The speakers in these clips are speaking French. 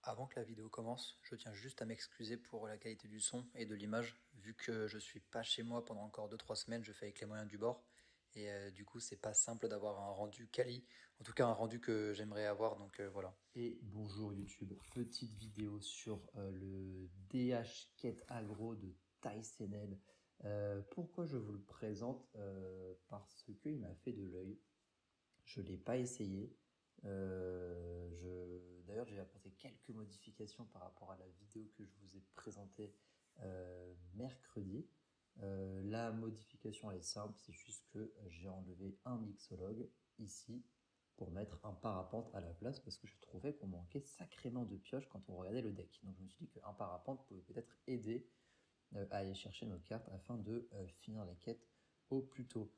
Avant que la vidéo commence, je tiens juste à m'excuser pour la qualité du son et de l'image, vu que je suis pas chez moi pendant encore 2-3 semaines, je fais avec les moyens du bord, et du coup c'est pas simple d'avoir un rendu quali, en tout cas un rendu que j'aimerais avoir, donc voilà. Et bonjour YouTube, petite vidéo sur le DH Quête Agro de Tysenel. Pourquoi je vous le présente? Parce qu'il m'a fait de l'œil. Je ne l'ai pas essayé. D'ailleurs, j'ai apporté quelques modifications par rapport à la vidéo que je vous ai présentée mercredi. La modification elle est simple, c'est juste que j'ai enlevé un mixologue ici pour mettre un parapente à la place parce que je trouvais qu'on manquait sacrément de pioches quand on regardait le deck. Donc je me suis dit qu'un parapente pouvait peut-être aider à aller chercher nos cartes afin de finir la quête au plus tôt.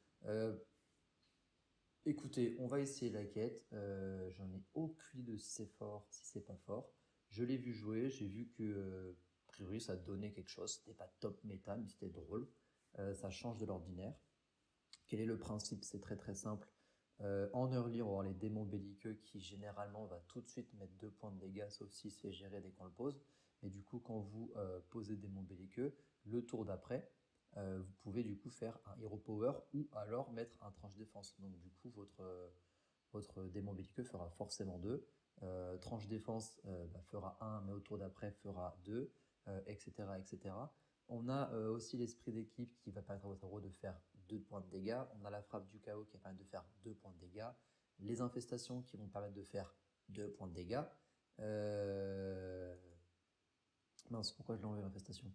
Écoutez, on va essayer la quête. J'en ai aucune idée de si c'est fort, si c'est pas fort. Je l'ai vu jouer, j'ai vu que a priori ça donnait quelque chose. C'était pas top méta, mais c'était drôle. Ça change de l'ordinaire. Quel est le principe? C'est très très simple. En early, on va avoir les démons belliqueux qui généralement va tout de suite mettre 2 points de dégâts, sauf s'il se fait gérer dès qu'on le pose. Mais du coup, quand vous posez démons belliqueux, le tour d'après, vous pouvez du coup faire un hero power ou alors mettre un tranche défense. Donc du coup, votre démon belliqueux fera forcément 2. Tranche défense fera 1, mais au tour d'après fera 2, etc., etc. On a aussi l'esprit d'équipe qui va permettre à votre héros de faire 2 points de dégâts. On a la frappe du chaos qui va permettre de faire 2 points de dégâts. Les infestations qui vont permettre de faire 2 points de dégâts. Mince, pourquoi je l'ai enlevé l'infestation?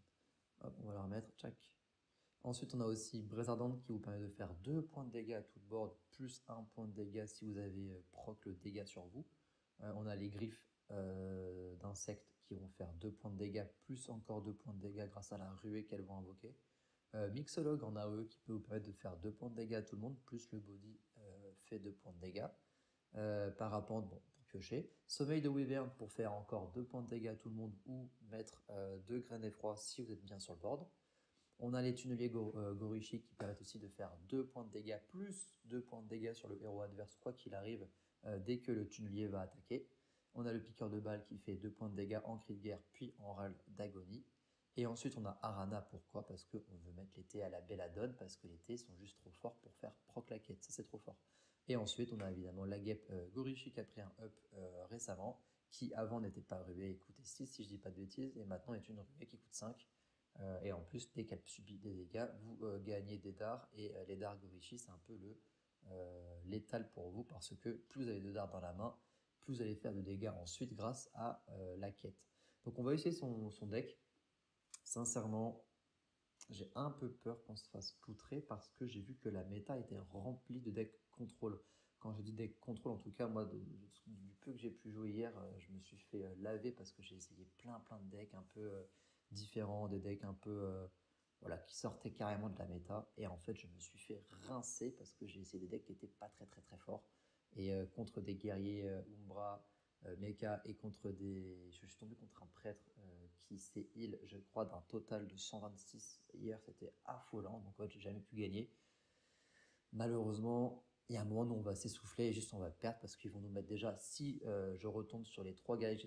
Hop, on va la remettre, tchac. Ensuite, on a aussi Braise Ardente qui vous permet de faire 2 points de dégâts à tout board, plus 1 point de dégâts si vous avez proc le dégât sur vous. On a les griffes d'insectes qui vont faire 2 points de dégâts, plus encore 2 points de dégâts grâce à la ruée qu'elles vont invoquer. Mixologue en AOE qui peut vous permettre de faire 2 points de dégâts à tout le monde, plus le body fait 2 points de dégâts. Parapente, bon, pour piocher. Sommeil de Wyvern pour faire encore 2 points de dégâts à tout le monde ou mettre 2 graines d'effroi si vous êtes bien sur le board. On a les tunneliers Gorishi qui permettent aussi de faire 2 points de dégâts plus 2 points de dégâts sur le héros adverse quoi qu'il arrive dès que le tunnelier va attaquer. On a le piqueur de balles qui fait 2 points de dégâts en cri de guerre puis en râle d'agonie. Et ensuite on a Arana, pourquoi? Parce qu'on veut mettre les T à la belladone, parce que les T sont juste trop forts pour faire proc la quête, ça c'est trop fort. Et ensuite on a évidemment la guêpe Gorishi qui a pris un up récemment, qui avant n'était pas ruée et coûtait 6 si je dis pas de bêtises, et maintenant est une ruée qui coûte 5. Et en plus, dès qu'elle subit des dégâts, vous gagnez des dards. Et les dards Gorishi, c'est un peu létal pour vous parce que plus vous avez de dards dans la main, plus vous allez faire de dégâts ensuite grâce à la quête. Donc on va essayer son deck. Sincèrement, j'ai un peu peur qu'on se fasse poutrer parce que j'ai vu que la méta était remplie de decks contrôle. Quand je dis deck contrôle, en tout cas, moi, du peu que j'ai pu jouer hier, je me suis fait laver parce que j'ai essayé plein de decks un peu différents, des decks un peu voilà, qui sortaient carrément de la méta. Et en fait, je me suis fait rincer parce que j'ai essayé des decks qui n'étaient pas très forts. Et contre des guerriers Umbra, Mecha et contre des. Je suis tombé contre un prêtre qui s'est heal, je crois, d'un total de 126 hier, c'était affolant, donc j'ai jamais pu gagner. Malheureusement, il y a un moment où on va s'essouffler et juste on va perdre parce qu'ils vont nous mettre déjà. Si je retombe sur les 3 guerriers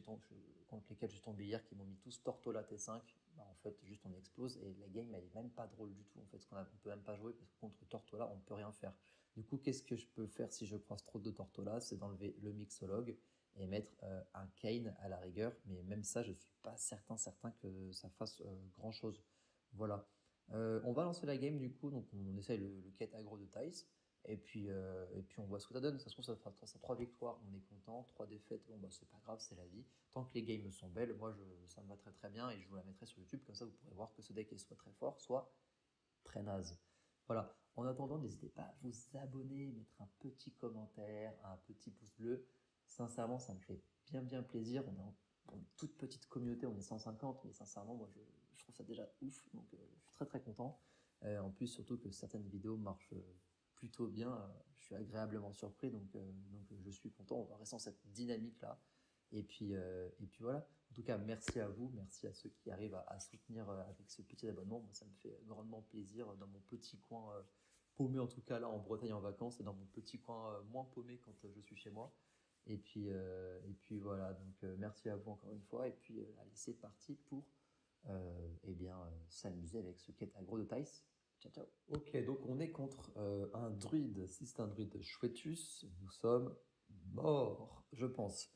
contre lesquels je suis tombé hier, qui m'ont mis tous Tortola T5, bah en fait, juste on explose et la game elle est même pas drôle du tout. En fait, on peut même pas jouer parce que contre Tortola, on ne peut rien faire. Du coup, qu'est-ce que je peux faire si je croise trop de Tortola? C'est d'enlever le mixologue et mettre un Kane à la rigueur. Mais même ça, je suis pas certain que ça fasse grand chose. Voilà. On va lancer la game du coup, donc on essaye le quête aggro de Thais. Et puis on voit ce que ça donne. Ça se trouve, ça fera 3 victoires, on est content. 3 défaites, bon bah c'est pas grave, c'est la vie. Tant que les games sont belles, moi ça me va très bien et je vous la mettrai sur YouTube. Comme ça, vous pourrez voir que ce deck est soit très fort, soit très naze. Voilà. En attendant, n'hésitez pas à vous abonner, mettre un petit commentaire, un petit pouce bleu. Sincèrement, ça me fait bien plaisir. On est une toute petite communauté, on est 150, mais sincèrement, moi je trouve ça déjà ouf, donc je suis très content. En plus, surtout que certaines vidéos marchent plutôt bien, je suis agréablement surpris, donc je suis content. On va rester dans cette dynamique-là. Et puis voilà. En tout cas, merci à vous, merci à ceux qui arrivent à soutenir avec ce petit abonnement. Moi, ça me fait grandement plaisir dans mon petit coin paumé, en tout cas là en Bretagne en vacances, et dans mon petit coin moins paumé quand je suis chez moi. Et puis voilà, donc merci à vous encore une fois. Et puis allez, c'est parti pour eh bien, s'amuser avec ce quête aggro de Thaïs. Ciao, ciao. Ok, donc on est contre un druide. Si c'est un druide Chouettus, nous sommes morts, je pense.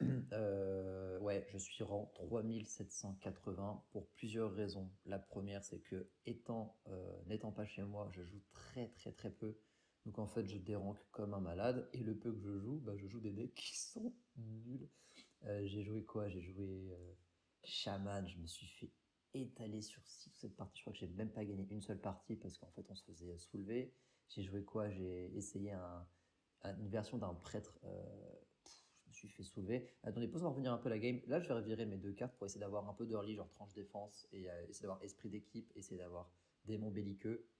Ouais, je suis rang 3780 pour plusieurs raisons. La première, c'est que n'étant pas chez moi, je joue très très très peu. Donc en fait, je déranque comme un malade. Et le peu que je joue, bah, je joue des decks qui sont nuls. J'ai joué quoi? J'ai joué Shaman. Je me suis fait étaler sur 6 ou 7 parties. Je crois que j'ai même pas gagné une seule partie parce qu'en fait, on se faisait soulever. J'ai joué quoi? J'ai essayé une version d'un prêtre. Je me suis fait soulever. Attendez, on va revenir un peu à la game. Là, je vais revirer mes deux cartes pour essayer d'avoir un peu d'early, genre tranche défense, et essayer d'avoir esprit d'équipe, essayer d'avoir démon belliqueux.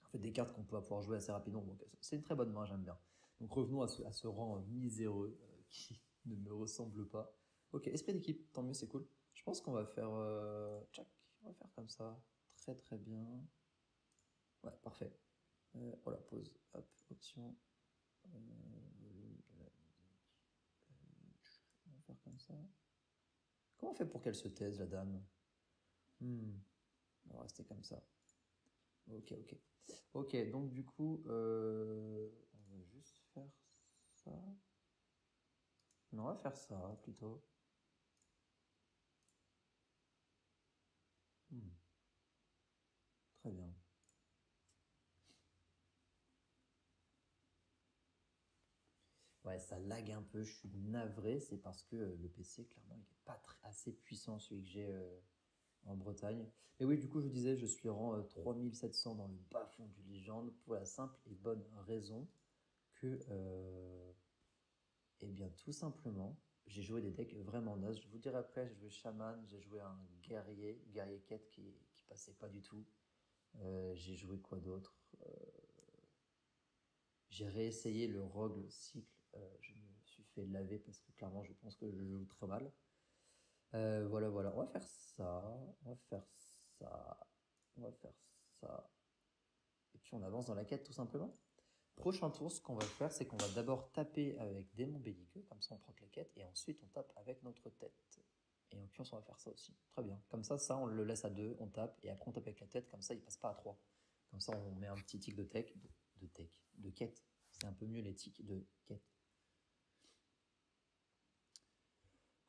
En fait, des cartes qu'on peut pouvoir jouer assez rapidement. Donc, c'est une très bonne main, j'aime bien. Donc, revenons à ce rang miséreux qui ne me ressemble pas. Ok, esprit d'équipe, tant mieux, c'est cool. Je pense qu'on va faire. Tchac, on va faire comme ça. Très très bien. Ouais, parfait. Oh la pause. Hop, option. Volume de la musique. On va faire comme ça. Comment on fait pour qu'elle se taise, la dame? On va rester comme ça. Ok, ok. Ok, donc du coup, on va juste faire ça. Non, on va faire ça plutôt. Très bien. Ouais, ça lag un peu, je suis navré, c'est parce que le PC, clairement, il n'est pas assez puissant, celui que j'ai en Bretagne. Et oui, du coup, je disais, je suis rang 3700 dans le bas-fond du Légende pour la simple et bonne raison que, eh bien, tout simplement, j'ai joué des decks vraiment nazes. Je vous dirai après, j'ai joué Shaman, j'ai joué un guerrier quête qui passait pas du tout. J'ai joué quoi d'autre? J'ai réessayé le rogue cycle. Je me suis fait laver parce que clairement, je pense que je joue très mal. Voilà, voilà. On va faire ça. On va faire ça. On va faire ça. Et puis on avance dans la quête tout simplement. Prochain tour, ce qu'on va faire, c'est qu'on va d'abord taper avec démon belliqueux, comme ça on proc la quête, et ensuite on tape avec notre tête. Et en l'occurrence, on va faire ça aussi. Très bien. Comme ça, on le laisse à 2, on tape, et après on tape avec la tête, comme ça il passe pas à 3. Comme ça, on met un petit tic de tech, de quête. C'est un peu mieux les tics de quête.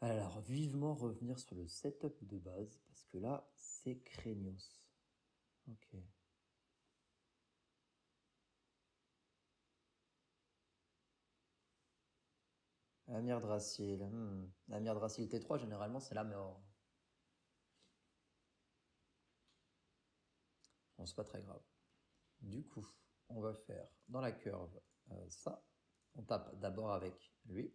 Alors, vivement revenir sur le setup de base, parce que là, c'est craignos. Ok. Amir Drasil. Amir Drasil T3, généralement, c'est la mort. Bon, c'est pas très grave. Du coup, on va faire dans la curve ça. On tape d'abord avec lui.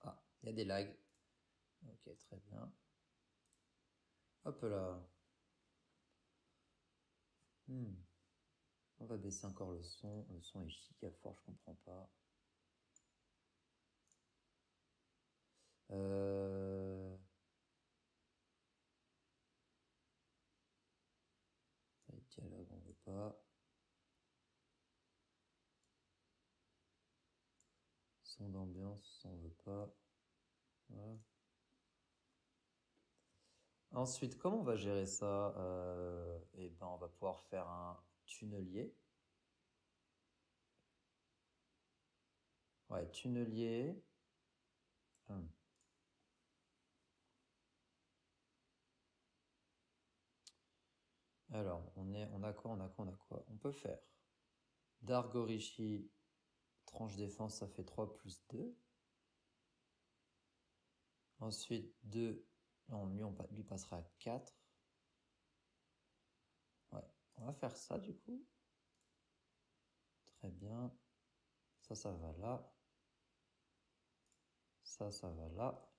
Ah, il y a des lags. Ok, très bien. Hop là. On va baisser encore le son. Le son est chic à fort, je comprends pas. Dialogue, on veut pas. Son d'ambiance, on veut pas. Voilà. Ensuite, comment on va gérer ça? Eh ben, on va pouvoir faire un tunnelier. Ouais, tunnelier. Alors, on a quoi? On peut faire Dargorishi, tranche défense, ça fait 3 plus 2. Ensuite, 2. Non, lui passera à 4. Ouais, on va faire ça du coup. Très bien. Ça va là. Ça va là.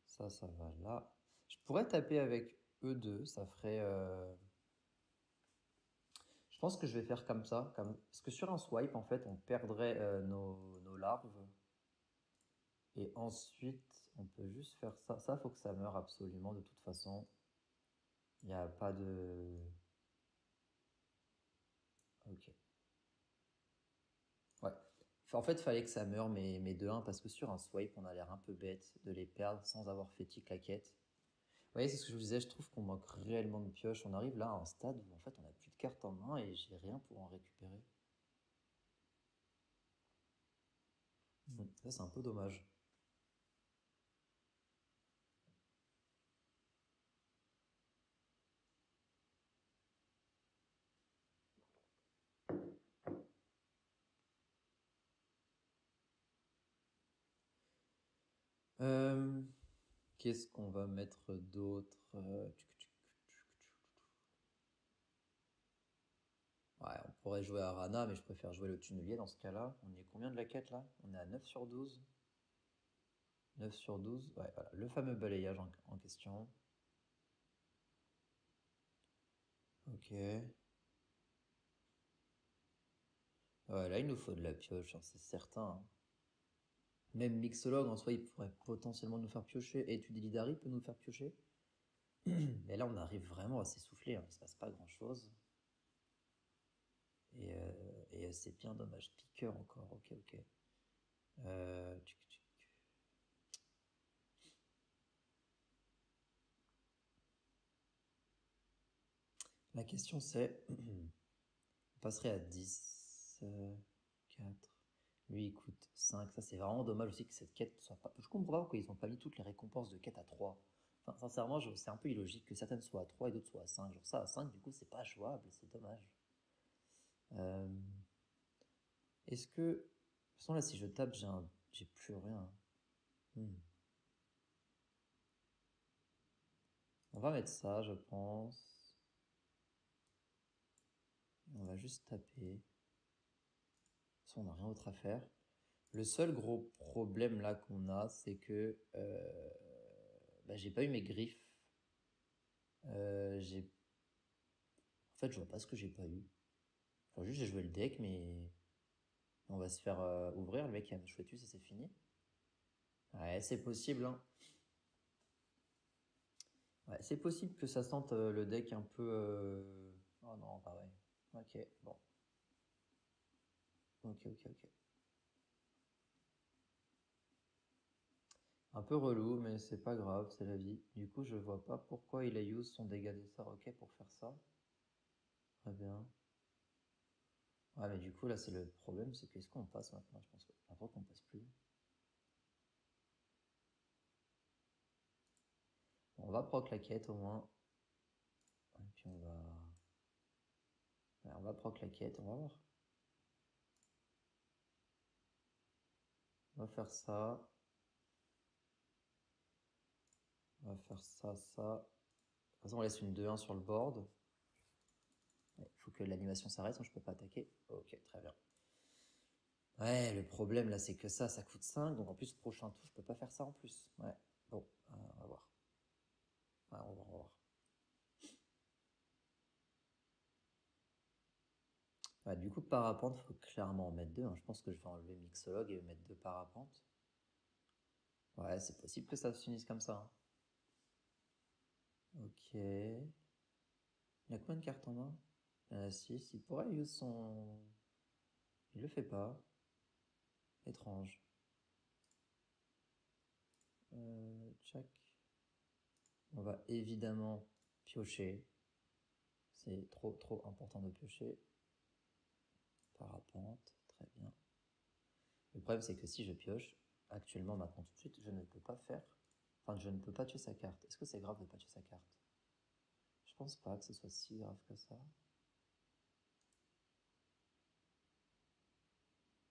Ça va là. Je pourrais taper avec E2, ça ferait... Je pense que je vais faire comme ça. Parce que sur un swipe, en fait, on perdrait nos larves. Et ensuite, on peut juste faire ça. Ça, faut que ça meure absolument de toute façon. Il n'y a pas de... Ok. Ouais. En fait, fallait que ça meure mes 2-1 parce que sur un swipe, on a l'air un peu bête de les perdre sans avoir fait claquette. Vous voyez, c'est ce que je vous disais, je trouve qu'on manque réellement de pioches. On arrive là à un stade où en fait on n'a plus de cartes en main et j'ai rien pour en récupérer. Ça, c'est un peu dommage. Qu'est-ce qu'on va mettre d'autre? Ouais, on pourrait jouer à Rana, mais je préfère jouer le tunnelier dans ce cas-là. On est combien de la quête là? On est à 9 sur 12. 9 sur 12. Ouais, voilà, le fameux balayage en question. Ok. Ouais, là, il nous faut de la pioche, hein, c'est certain. Hein. Même Mixologue, en soi, il pourrait potentiellement nous faire piocher. Et Tudilidari peut nous faire piocher. Mais là, on arrive vraiment à s'essouffler. Hein. Il se passe pas grand-chose. Et c'est bien dommage. Piqueur encore. Ok, ok. La question c'est, on passerait à 10, 4, lui il coûte 5, ça c'est vraiment dommage aussi que cette quête soit pas... Je comprends pas pourquoi ils ont pas mis toutes les récompenses de quête à 3. Enfin sincèrement c'est un peu illogique que certaines soient à 3 et d'autres soient à 5. Genre ça à 5 du coup c'est pas jouable, c'est dommage. Est-ce que... De toute façon là si je tape j'ai plus rien. On va mettre ça je pense. On va juste taper. De toute façon on n'a rien d'autre à faire. Le seul gros problème là qu'on a, c'est que j'ai pas eu mes griffes. En fait, je vois pas ce que j'ai pas eu. Enfin, juste j'ai joué le deck, mais on va se faire ouvrir. Le mec il a un chouettus et c'est fini. Ouais, c'est possible. Hein. Ouais, c'est possible que ça sente le deck un peu. Oh non, pareil. Ok, bon. Ok. Un peu relou, mais c'est pas grave, c'est la vie. Du coup, je vois pas pourquoi il a use son dégât des sorts, ok, pour faire ça. Très bien. Ouais, mais du coup, là, c'est le problème, c'est qu'est-ce qu'on passe maintenant? Je pense qu'on passe plus. Bon, on va proc la quête au moins. Et puis on va... Ouais, on va proc la quête, on va voir. On va faire ça. On va faire ça, ça. De toute façon, on laisse une 2-1 sur le board. Il faut que l'animation s'arrête, sinon je peux pas attaquer. Ok, très bien. Ouais, le problème là, c'est que ça coûte 5. Donc en plus, prochain tour, je peux pas faire ça en plus. Ouais, bon, on va voir. Ouais, on va voir. Ouais, du coup, parapente, il faut clairement en mettre 2. Hein. Je pense que je vais enlever Mixologue et mettre 2 parapentes. Ouais, c'est possible que ça se finisse comme ça. Hein. Ok. Il a combien de cartes en main? 6. Il pourrait use son... Il le fait pas. Étrange. Check. On va évidemment piocher. C'est trop important de piocher. Parapente, très bien. Le problème c'est que si je pioche, actuellement, maintenant tout de suite, je ne peux pas faire... Enfin, je ne peux pas tuer sa carte. Est-ce que c'est grave de pas tuer sa carte? Je pense pas que ce soit si grave que ça.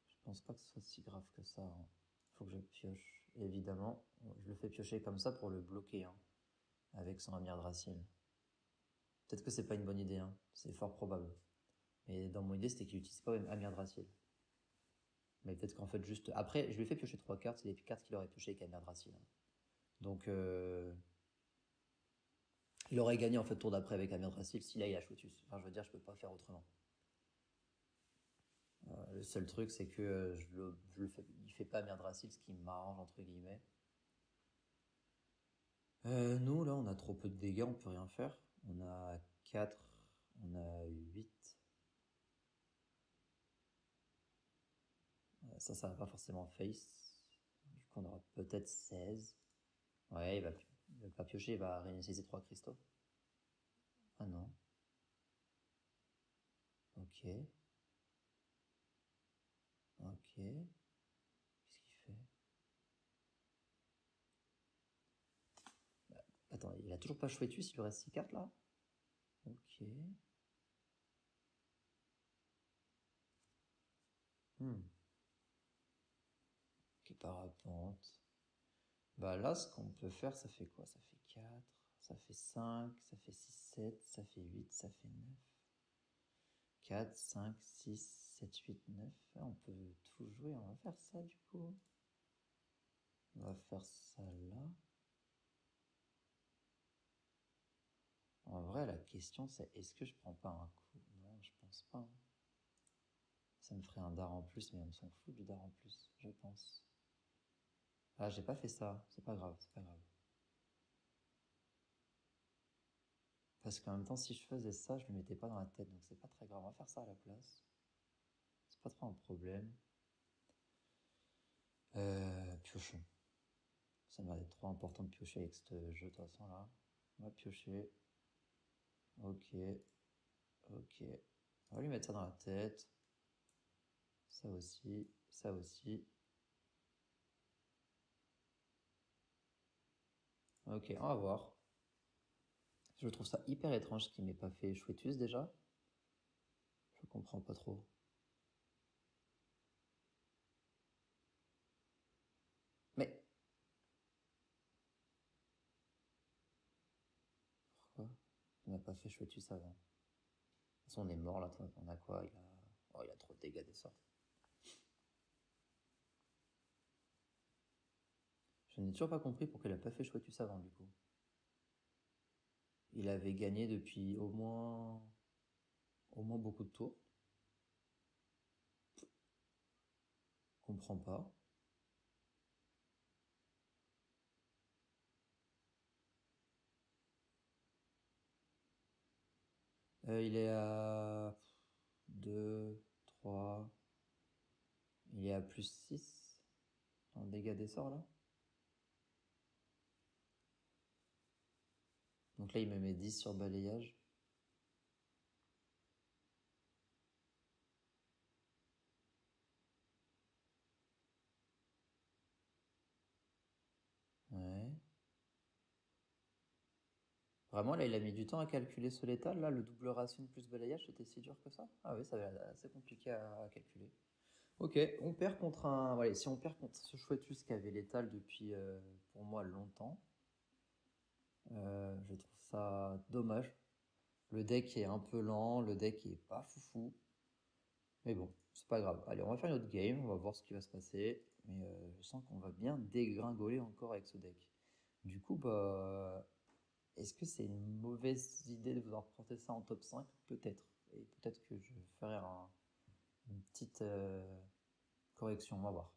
Je pense pas que ce soit si grave que ça. Hein. Faut que je pioche. Et évidemment, je le fais piocher comme ça pour le bloquer. Hein, avec son Amir Drasil. Peut-être que c'est pas une bonne idée. Hein. C'est fort probable. Mais dans mon idée, c'était qu'il n'utilise pas Amir Drasil. Mais peut-être qu'en fait, juste. Après, je lui ai fait piocher 3 cartes. C'est les cartes qu'il aurait pioché avec Amir Drasil. Hein. Donc, il aurait gagné en fait tour d'après avec Amir Drasil si là il a Chouetus. Enfin, je veux dire, je peux pas faire autrement. Le seul truc, c'est que il fait pas Amir Drasil, ce qui m'arrange entre guillemets. Nous, là, on a trop peu de dégâts, on peut rien faire. On a 4, on a 8. Ça va pas forcément face. Du coup, on aura peut-être 16. Ouais, il va pas piocher, il va réinitialiser 3 cristaux. Ah non. Ok. Ok. Qu'est-ce qu'il fait? Bah, attends, il a toujours pas Chouetus, il lui reste 6 cartes là? Ok. Ok, parapente. Bah là, ce qu'on peut faire, ça fait quoi? Ça fait 4, ça fait 5, ça fait 6, 7, ça fait 8, ça fait 9. 4, 5, 6, 7, 8, 9. Ah, on peut tout jouer, on va faire ça du coup. On va faire ça là. En vrai, la question c'est est-ce que je prends pas un coup? Non, je pense pas. Ça me ferait un dard en plus, mais on s'en fout du dard en plus, je pense. Ah, j'ai pas fait ça, c'est pas grave, c'est pas grave. Parce qu'en même temps, si je faisais ça, je le mettais pas dans la tête, donc c'est pas très grave. On va faire ça à la place. C'est pas trop un problème. Piochons. Ça m'a l'air trop important de piocher avec ce jeu de toute façon là. On va piocher. Ok. Ok. On va lui mettre ça dans la tête. Ça aussi. Ça aussi. Ok, on va voir. Je trouve ça hyper étrange qu'il m'ait pas fait Chouetus déjà. Je comprends pas trop. Mais pourquoi il m'a pas fait Chouetus avant? De toute façon, on est mort là. On a quoi? Oh, il a trop de dégâts des sorts. Je n'ai toujours pas compris pourquoi il a pas fait Chouetus avant du coup. Il avait gagné depuis au moins beaucoup de tours. Je comprends pas. Il est à 2, 3. Il est à plus 6 en dégâts des sorts là. Donc là, il me met 10 sur balayage. Ouais. Vraiment, là, il a mis du temps à calculer ce létal. Là, le double racine plus balayage, c'était si dur que ça? Ah oui, ça va être assez compliqué à calculer. Ok, on perd contre un. Voilà, si on perd contre ce Chouetus qui avait létal depuis, pour moi, longtemps, je trouve ça dommage. Le deck est un peu lent, le deck est pas foufou. Mais bon, c'est pas grave. Allez, on va faire une autre game, on va voir ce qui va se passer. Mais je sens qu'on va bien dégringoler encore avec ce deck. Du coup, bah, est-ce que c'est une mauvaise idée de vouloir porter ça en top 5? Peut-être. Et peut-être que je ferai une petite correction, on va voir.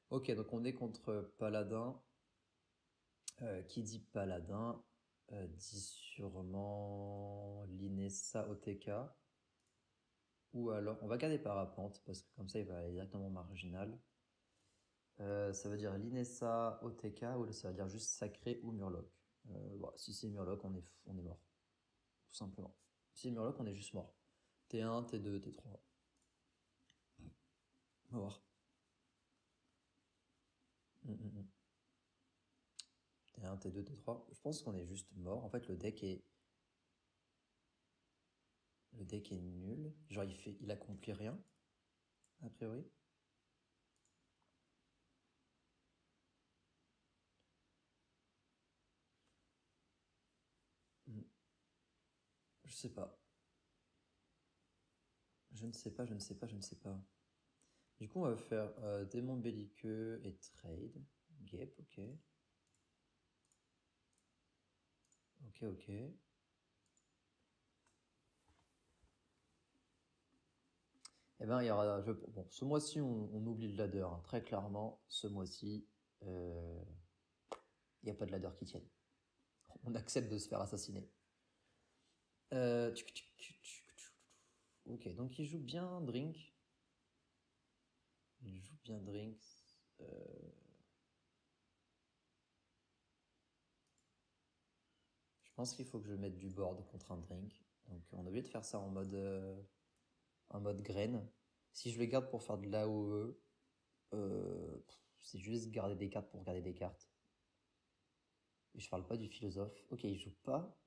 Ok, donc on est contre Paladin. Qui dit Paladin dit sûrement l'Inessa OTK. Ou alors, on va garder Parapente parce que comme ça il va aller directement marginal. Ça veut dire l'Inessa OTK ou ça veut dire juste Sacré ou Murloc. Bon, si c'est Murloc, on est mort. Tout simplement. Si c'est Murloc, on est juste mort. T1, T2, T3. On va voir. T1, T2, T3. Je pense qu'on est juste mort. En fait, le deck est nul. Genre, il accomplit rien, a priori. Je sais pas. Je ne sais pas, je ne sais pas, je ne sais pas. Du coup, on va faire démon belliqueux et trade. Gap, ok. Ok, ok. Eh ben, il y aura. Bon, ce mois-ci, on oublie le ladder. Hein. Très clairement, ce mois-ci, il n'y a pas de ladder qui tienne. On accepte de se faire assassiner. Ok, donc il joue bien Drink. Il joue bien Drinks. Je pense qu'il faut que je mette du board contre un drink. Donc on a oublié de faire ça en mode graine. Si je le garde pour faire de l'AOE, c'est juste garder des cartes pour garder des cartes. Et je parle pas du philosophe. Ok, il joue pas.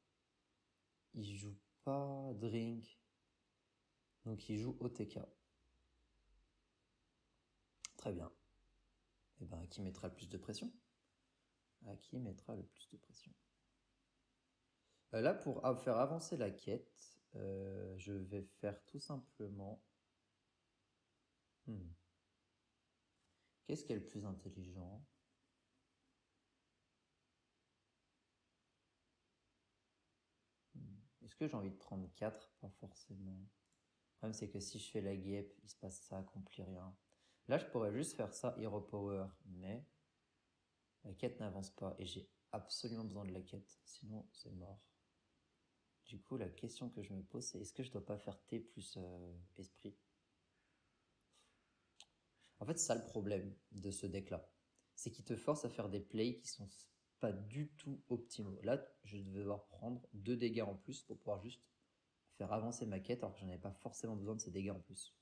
Il joue pas drink. Donc il joue OTK. Très bien. Et ben, qui mettra le plus de pression? À qui mettra le plus de pression? Là, pour faire avancer la quête, je vais faire tout simplement... Qu'est-ce qui est le plus intelligent? Est-ce que j'ai envie de prendre 4? Pas forcément. Le problème, c'est que si je fais la guêpe, il se passe ça, accomplit rien. Là, je pourrais juste faire ça, Hero Power, mais la quête n'avance pas et j'ai absolument besoin de la quête, sinon c'est mort. Du coup, la question que je me pose, c'est est-ce que je dois pas faire T plus esprit? En fait, c'est ça le problème de ce deck-là. C'est qu'il te force à faire des plays qui sont pas du tout optimaux. Là, je vais devoir prendre 2 dégâts en plus pour pouvoir juste faire avancer ma quête alors que j'en avais pas forcément besoin de ces dégâts en plus.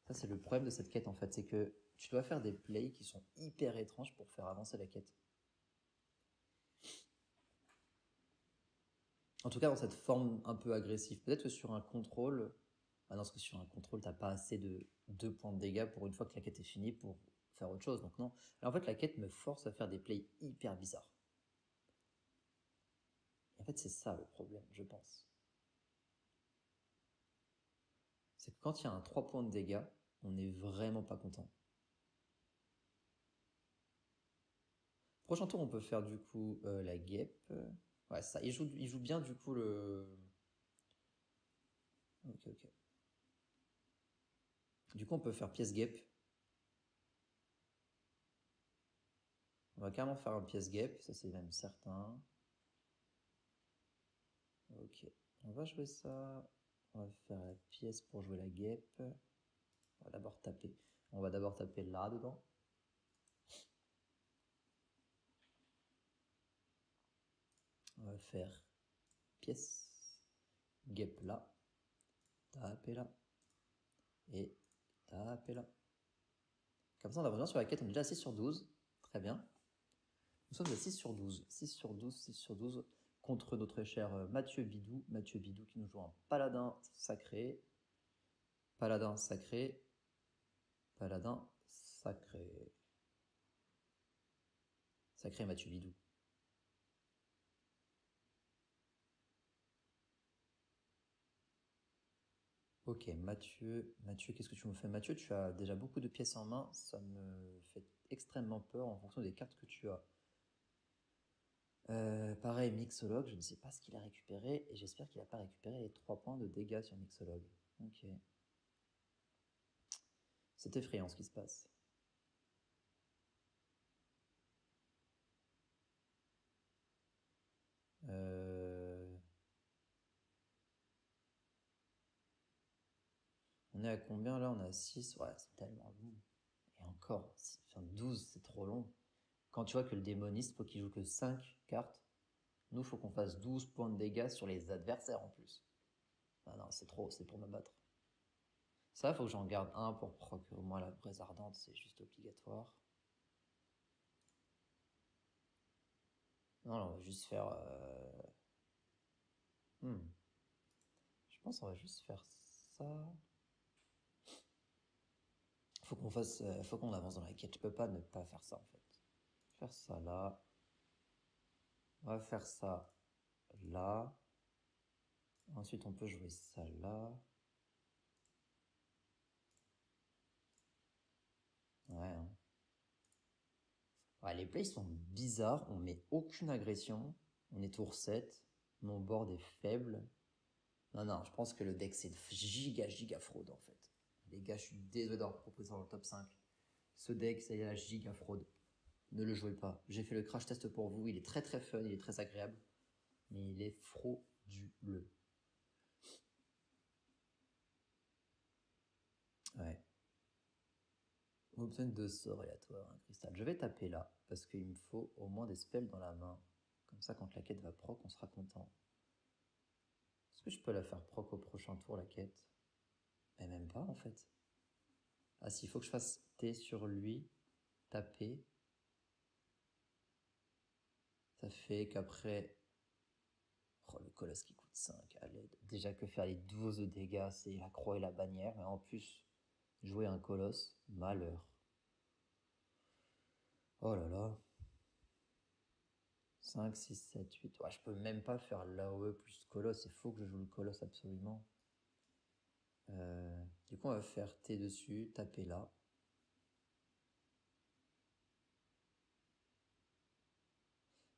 Ça, c'est le problème de cette quête en fait, c'est que tu dois faire des plays qui sont hyper étranges pour faire avancer la quête. En tout cas, dans cette forme un peu agressive. Peut-être que sur un contrôle... Ah non, parce que sur un contrôle, t'as pas assez de 2 points de dégâts pour une fois que la quête est finie pour faire autre chose. Donc non. Alors en fait, la quête me force à faire des plays hyper bizarres. Et en fait, c'est ça le problème, je pense. C'est que quand il y a un 3 points de dégâts, on n'est vraiment pas content. Prochain tour, on peut faire du coup la guêpe. Ouais, ça. Il joue bien du coup le... Ok. Du coup, on peut faire pièce guêpe. On va carrément faire un pièce guêpe, ça c'est même certain. Ok, on va jouer ça. On va faire la pièce pour jouer la guêpe. On va d'abord taper. On va d'abord taper là dedans. On va faire pièce, guêpe là, taper là, et taper là. Comme ça, on a besoin sur la quête, on est déjà à 6 sur 12. Très bien. Nous sommes à 6 sur 12. 6 sur 12, 6 sur 12. Contre notre cher Mathieu Bidou. Mathieu Bidou qui nous joue un paladin sacré. Paladin sacré. Paladin sacré. Sacré Mathieu Bidou. Ok, Mathieu, qu'est-ce que tu me fais? Mathieu, tu as déjà beaucoup de pièces en main, ça me fait extrêmement peur en fonction des cartes que tu as. Pareil, Mixologue, je ne sais pas ce qu'il a récupéré, et j'espère qu'il n'a pas récupéré les 3 points de dégâts sur Mixologue. Ok. C'est effrayant ce qui se passe. On est à combien là? On est à 6. Ouais, c'est tellement long. Et encore, 12, c'est trop long. Quand tu vois que le démoniste, faut qu'il joue que 5 cartes, nous, faut qu'on fasse 12 points de dégâts sur les adversaires en plus. Ah non, c'est trop, c'est pour me battre. Ça, faut que j'en garde un pour proc. Au moins, la braise ardente, c'est juste obligatoire. Non, on va juste faire... Je pense qu'on va juste faire ça. Faut qu'on fasse... faut qu'on avance dans la quête. Je peux pas ne pas faire ça, en fait. Faire ça là. On va faire ça là. Ensuite, on peut jouer ça là. Ouais. Hein. Ouais, les plays sont bizarres. On met aucune agression. On est tour 7. Mon board est faible. Non, je pense que le deck c'est giga fraude en fait. Les gars, je suis désolé d'avoir proposé dans le top 5. Ce deck, c'est la giga fraude. Ne le jouez pas. J'ai fait le crash test pour vous. Il est très fun, il est très agréable. Mais il est frauduleux. Ouais. On a besoin de sorts aléatoires, un cristal. Je vais taper là, parce qu'il me faut au moins des spells dans la main. Comme ça, quand la quête va proc, on sera content. Est-ce que je peux la faire proc au prochain tour, la quête? Mais même pas, en fait. Ah, s'il faut que je fasse T sur lui, taper. Ça fait qu'après... Oh, le colosse qui coûte 5 à l'aide. Déjà que faire les 12 de dégâts, c'est la croix et la bannière. Mais en plus, jouer un colosse, malheur. Oh là là. 5, 6, 7, 8. Ouais, je peux même pas faire l'AOE plus colosse. Il faut que je joue le colosse absolument. Du coup, on va faire T dessus, taper là.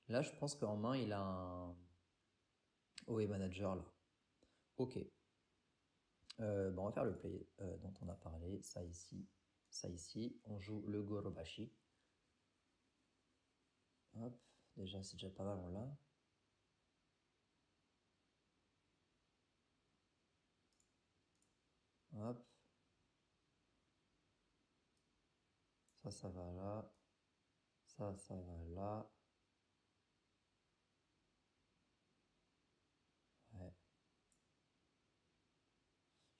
Là, je pense qu'en main, il a un OE Manager là. Ok. Bon, on va faire le play dont on a parlé. Ça ici, ça ici. On joue le Gorobashi. Hop. Déjà, c'est déjà pas mal, on l'a. Hop. Ça va là. Ça va là. Ouais.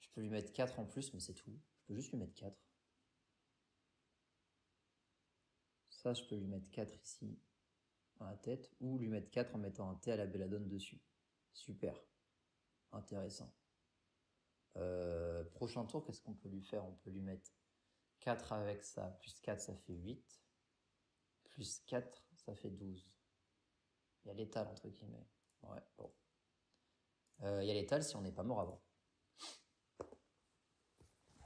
Je peux lui mettre 4 en plus, mais c'est tout. Je peux juste lui mettre 4. Ça, je peux lui mettre 4 ici, à la tête, ou lui mettre 4 en mettant un T à la belladone dessus. Super. Intéressant. Prochain tour, qu'est-ce qu'on peut lui faire? On peut lui mettre 4 avec ça, plus 4, ça fait 8. Plus 4, ça fait 12. Il y a l'étal, entre guillemets. Ouais, bon. Il y a l'étal si on n'est pas mort avant.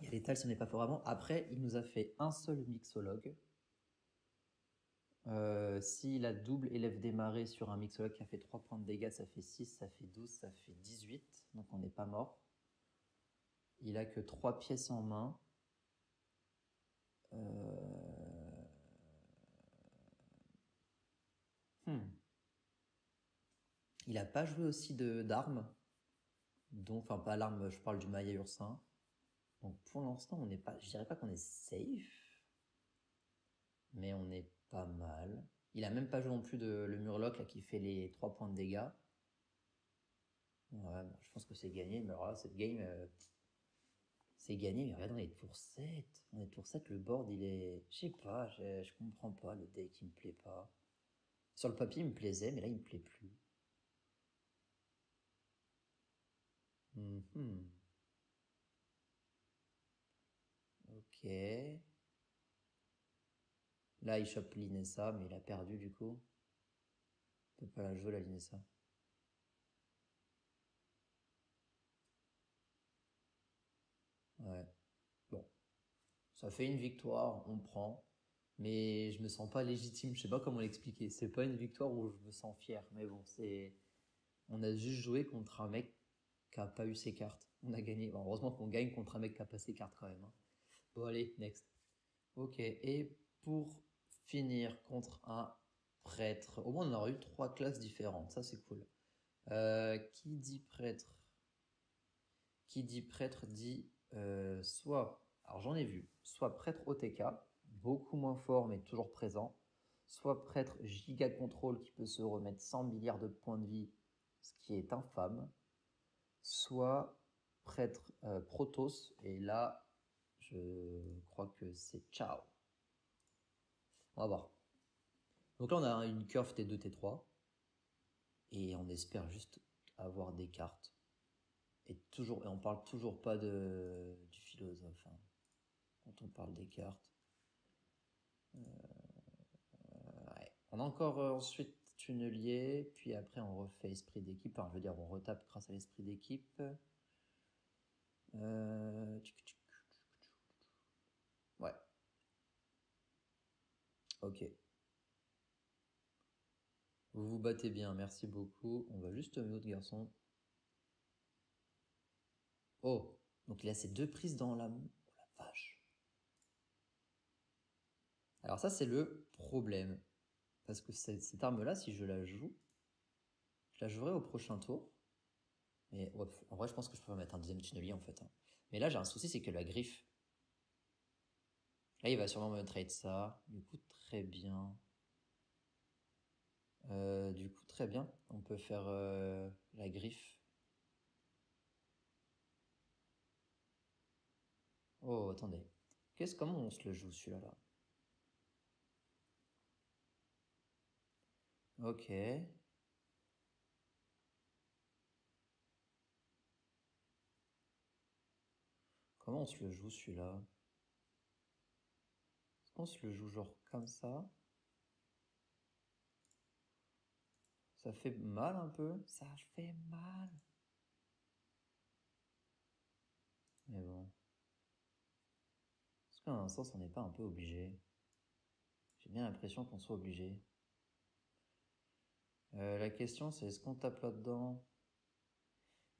Il y a l'étal si on n'est pas mort avant. Après, il nous a fait un seul mixologue. S'il a double élève démarré sur un mixologue qui a fait 3 points de dégâts, ça fait 6, ça fait 12, ça fait 18. Donc on n'est pas mort. Il a que 3 pièces en main. Il n'a pas joué aussi d'armes. Donc, enfin, pas l'arme, je parle du Maya Ursin. Donc pour l'instant, on n'est pas. Je dirais pas qu'on est safe. Mais on est pas mal. Il a même pas joué non plus le Murloc là, qui fait les 3 points de dégâts. Ouais, bon, je pense que c'est gagné. Mais alors là, cette game, c'est gagné. Mais regarde, on est tour 7. On est tour 7, le board, il est... Je sais pas, je comprends pas. Le deck, il me plaît pas. Sur le papier, il me plaisait, mais là, il me plaît plus. Ok. Là, il chope l'Inessa, mais il a perdu du coup. Il peut pas la jouer, la l'Inessa. Ouais. Bon. Ça fait une victoire, on prend. Mais je me sens pas légitime. Je sais pas comment l'expliquer. C'est pas une victoire où je me sens fier. Mais bon, c'est. On a juste joué contre un mec qui a pas eu ses cartes. On a gagné. Bon, heureusement qu'on gagne contre un mec qui a pas ses cartes quand même. Hein. Bon, allez, next. Ok. Et pour finir contre un prêtre. Au moins, on aura eu 3 classes différentes. Ça, c'est cool. Qui dit prêtre? Qui dit prêtre dit soit. Alors, j'en ai vu. Soit prêtre OTK, beaucoup moins fort mais toujours présent. Soit prêtre giga contrôle qui peut se remettre 100 milliards de points de vie, ce qui est infâme. Soit prêtre Protoss, et là, je crois que c'est ciao. On va voir. Donc là, on a une curve T2, T3. Et on espère juste avoir des cartes. Et on parle toujours pas du philosophe. Hein, quand on parle des cartes. Ouais. On a encore ensuite tunnelier, puis après on refait esprit d'équipe. Enfin, je veux dire, on retape grâce à l'esprit d'équipe. Ouais. Ok. Vous vous battez bien, merci beaucoup. On va juste notre garçon. Oh, donc il a ses 2 prises dans la... Oh la vache. Alors ça, c'est le problème. Parce que cette arme-là, si je la joue, je la jouerai au prochain tour. Mais ouais, en vrai, je pense que je peux mettre un deuxième tunnelier en fait. Hein. Mais là, j'ai un souci, c'est que la griffe, Là, il va sûrement me trade ça. Du coup, très bien. Très bien. On peut faire la griffe. Oh, attendez. Comment on se le joue, celui-là, là? Ok. Comment on se le joue, celui-là? Est-ce qu'on se le joue genre comme ça? Ça fait mal un peu. Ça fait mal. Mais bon. Est-ce qu'à un sens, on n'est pas un peu obligé? J'ai bien l'impression qu'on soit obligé. La question, c'est est-ce qu'on tape là-dedans?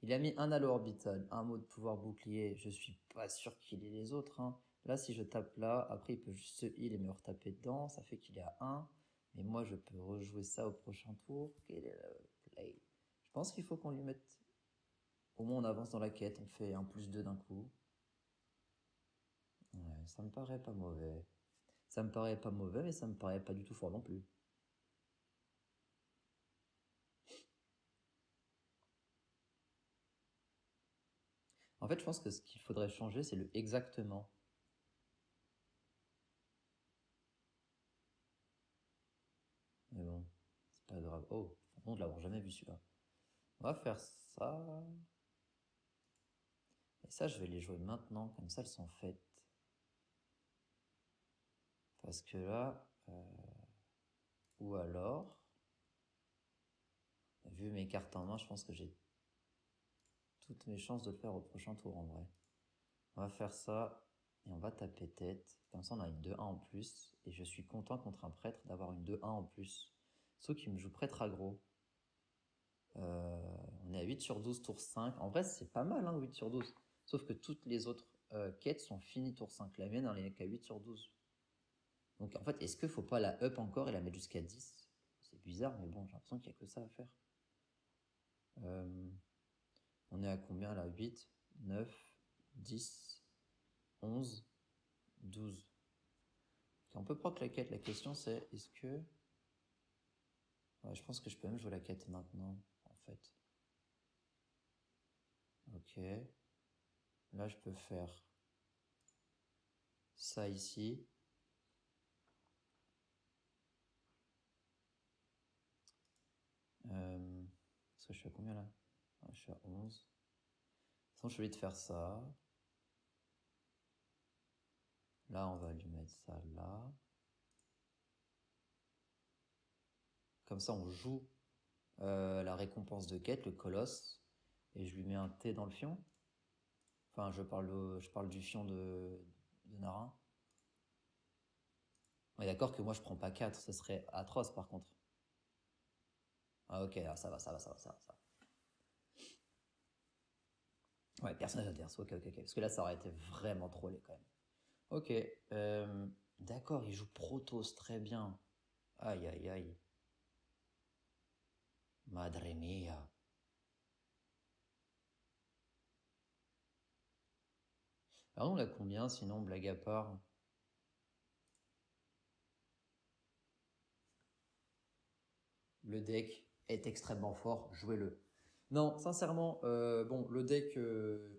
Il a mis un halo orbital, un mot de pouvoir bouclier. Je suis pas sûr qu'il ait les autres, hein. Là, si je tape là, après, il peut juste se heal et me retaper dedans. Ça fait qu'il est à 1. Mais moi, je peux rejouer ça au prochain tour. Quel est le play? Je pense qu'il faut qu'on lui mette... Au moins, on avance dans la quête. On fait un +2 d'un coup. Ouais, ça me paraît pas mauvais. Ça me paraît pas mauvais, mais ça me paraît pas du tout fort non plus. En fait, je pense que ce qu'il faudrait changer, c'est le exactement. Mais bon, c'est pas grave. Oh, on ne l'avoir jamais vu celui-là. On va faire ça. Et ça, je vais les jouer maintenant, comme ça elles sont faites. Parce que là, ou alors, vu mes cartes en main, je pense que j'ai toutes mes chances de le faire au prochain tour en vrai. On va faire ça et on va taper tête. Comme ça, on a une 2-1 en plus. Et je suis content contre un prêtre d'avoir une 2-1 en plus. Sauf qu'il me joue prêtre aggro. On est à 8 sur 12, tour 5. En vrai, c'est pas mal, hein, 8 sur 12. Sauf que toutes les autres quêtes sont finies tour 5. La mienne, elle est qu'à 8 sur 12. Donc en fait, est-ce qu'il faut pas la up encore et la mettre jusqu'à 10? C'est bizarre, mais bon, j'ai l'impression qu'il n'y a que ça à faire. On est à combien là? 8, 9, 10, 11, 12. Okay, on peut proc la quête. La question c'est, est-ce que... Ouais, je pense que je peux même jouer la quête maintenant, en fait. Ok. Là, je peux faire ça ici. Parce que je suis à combien là? Je suis à 11. De toute façon, je vais te faire ça. Là, on va lui mettre ça là. Comme ça, on joue la récompense de quête, le colosse. Et je lui mets un T dans le fion. Enfin, je parle du fion de Narin. On est d'accord que moi, je prends pas 4. Ce serait atroce, par contre. Ah, ok, là, ça va. Ouais, personnage adverse. Ok. Parce que là, ça aurait été vraiment trollé, quand même. Ok. D'accord, il joue Protoss, très bien. Aïe. Madre mia. Alors, on l'a combien, sinon, blague à part? Le deck est extrêmement fort, jouez-le. Non, sincèrement, bon, le deck,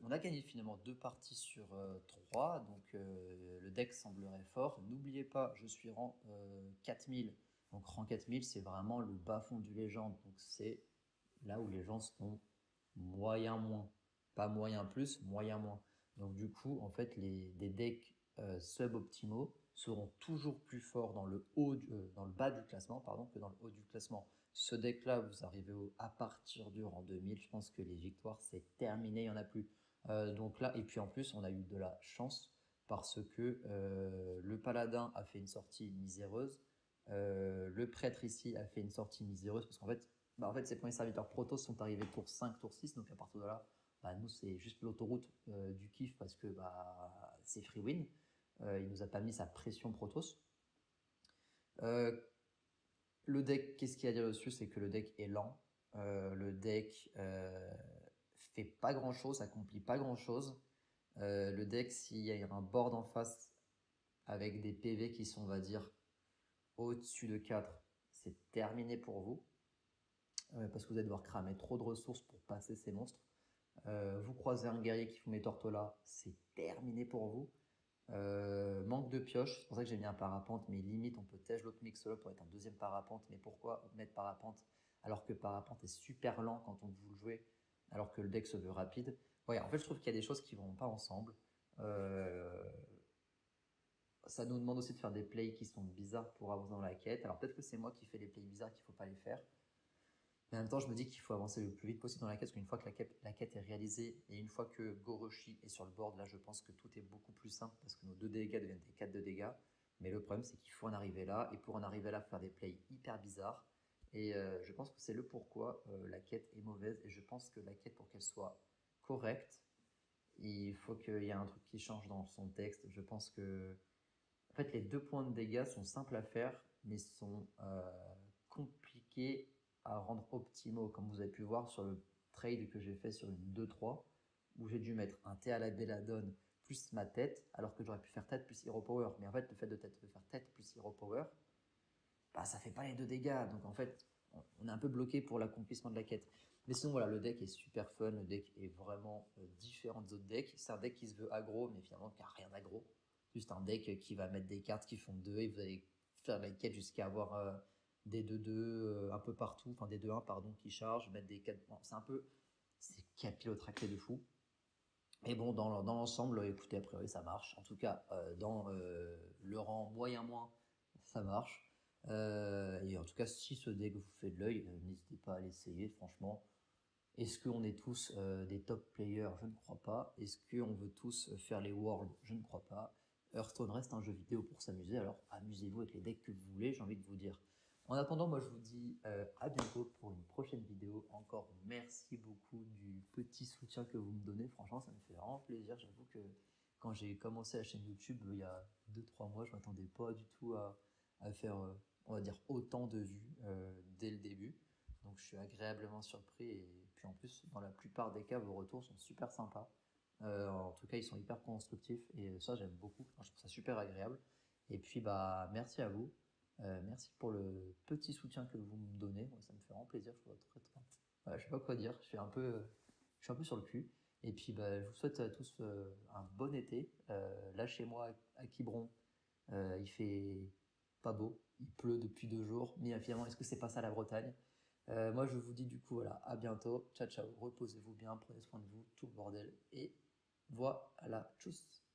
on a gagné finalement 2 parties sur 3, donc le deck semblerait fort. N'oubliez pas, je suis rang 4000, donc rang 4000, c'est vraiment le bas-fond du légende, donc c'est là où les gens sont moyen moins, pas moyen plus, moyen moins. Donc du coup, en fait, des decks suboptimaux seront toujours plus forts dans dans le bas du classement, pardon, que dans le haut du classement. Ce deck-là, vous arrivez à partir du rang 2000, je pense que les victoires, c'est terminé, il n'y en a plus. Donc là, et puis en plus, on a eu de la chance parce que le paladin a fait une sortie miséreuse, le prêtre ici a fait une sortie miséreuse, parce qu'en fait, ces premiers serviteurs Protoss sont arrivés tour 5, tour 6, donc à partir de là, nous, c'est juste l'autoroute du kiff parce que c'est free win. Il nous a pas mis sa pression Protoss. Le deck, qu'est-ce qu'il y a à dire dessus? C'est que le deck est lent. Le deck fait pas grand-chose, accomplit pas grand-chose. Le deck, s'il y a un board en face, avec des PV qui sont, on va dire, au-dessus de 4, c'est terminé pour vous. Parce que vous allez devoir cramer trop de ressources pour passer ces monstres. Vous croisez un guerrier qui vous met Tortola, c'est terminé pour vous. Manque de pioche, c'est pour ça que j'ai mis un parapente, mais limite on peut tège l'autre mix-up pour être un deuxième parapente. Mais pourquoi mettre parapente alors que parapente est super lent quand on vous le jouez, alors que le deck se veut rapide? Ouais, en fait je trouve qu'il y a des choses qui vont pas ensemble. Ça nous demande aussi de faire des plays qui sont bizarres pour avancer dans la quête. Alors peut-être que c'est moi qui fais les plays bizarres qu'il faut pas les faire. Mais en même temps, je me dis qu'il faut avancer le plus vite possible dans la quête, parce qu'une fois que la quête est réalisée, et une fois que Goroshi est sur le board, là je pense que tout est beaucoup plus simple, parce que nos 2 dégâts deviennent des 4 de dégâts. Mais le problème, c'est qu'il faut en arriver là, et pour en arriver là, faire des plays hyper bizarres. Et je pense que c'est le pourquoi la quête est mauvaise, et je pense que la quête, pour qu'elle soit correcte, il faut qu'il y ait un truc qui change dans son texte. Je pense que en fait, les 2 points de dégâts sont simples à faire, mais sont compliqués à rendre optimaux, comme vous avez pu voir sur le trade que j'ai fait sur une 2-3, où j'ai dû mettre un T à la Belladone plus ma tête, alors que j'aurais pu faire tête plus Hero Power. Mais en fait, le fait de faire tête plus Hero Power, bah, ça fait pas les 2 dégâts. Donc en fait, on est un peu bloqué pour l'accomplissement de la quête. Mais sinon, voilà, le deck est super fun, le deck est vraiment différent des autres decks. C'est un deck qui se veut aggro, mais finalement qui n'a rien d'aggro. Juste un deck qui va mettre des cartes qui font 2 et vous allez faire la quête jusqu'à avoir des 2-2 un peu partout, enfin des 2-1 pardon, qui chargent, mettre des 4. Bon, c'est un peu. C'est capillotracté de fou. Mais bon, dans l'ensemble, écoutez, a priori ça marche. En tout cas, dans le rang moyen-moins, ça marche. Et en tout cas, si ce deck vous fait de l'œil, n'hésitez pas à l'essayer, franchement. Est-ce qu'on est tous des top players? Je ne crois pas. Est-ce qu'on veut tous faire les Worlds? Je ne crois pas. Hearthstone reste un jeu vidéo pour s'amuser, alors amusez-vous avec les decks que vous voulez, j'ai envie de vous dire. En attendant, moi je vous dis à bientôt pour une prochaine vidéo. Encore merci beaucoup du petit soutien que vous me donnez. Franchement, ça me fait vraiment plaisir. J'avoue que quand j'ai commencé la chaîne YouTube il y a 2-3 mois, je ne m'attendais pas du tout à faire, on va dire, autant de vues dès le début. Donc je suis agréablement surpris et puis en plus, dans la plupart des cas, vos retours sont super sympas. En tout cas, ils sont hyper constructifs et ça, j'aime beaucoup. Enfin, je trouve ça super agréable. Et puis, bah, merci à vous. Merci pour le petit soutien que vous me donnez. Moi, ça me fait vraiment plaisir. Je trouve très, très... Voilà, je sais pas quoi dire. Je suis un peu sur le cul. Et puis, bah, je vous souhaite à tous un bon été. Là, chez moi, à Quiberon, il fait pas beau. Il pleut depuis 2 jours. Mais finalement, est-ce que c'est pas ça la Bretagne? Moi, je vous dis du coup, voilà, à bientôt. Ciao, ciao. Reposez-vous bien, prenez soin de vous, tout le bordel. Et voilà, tchuss.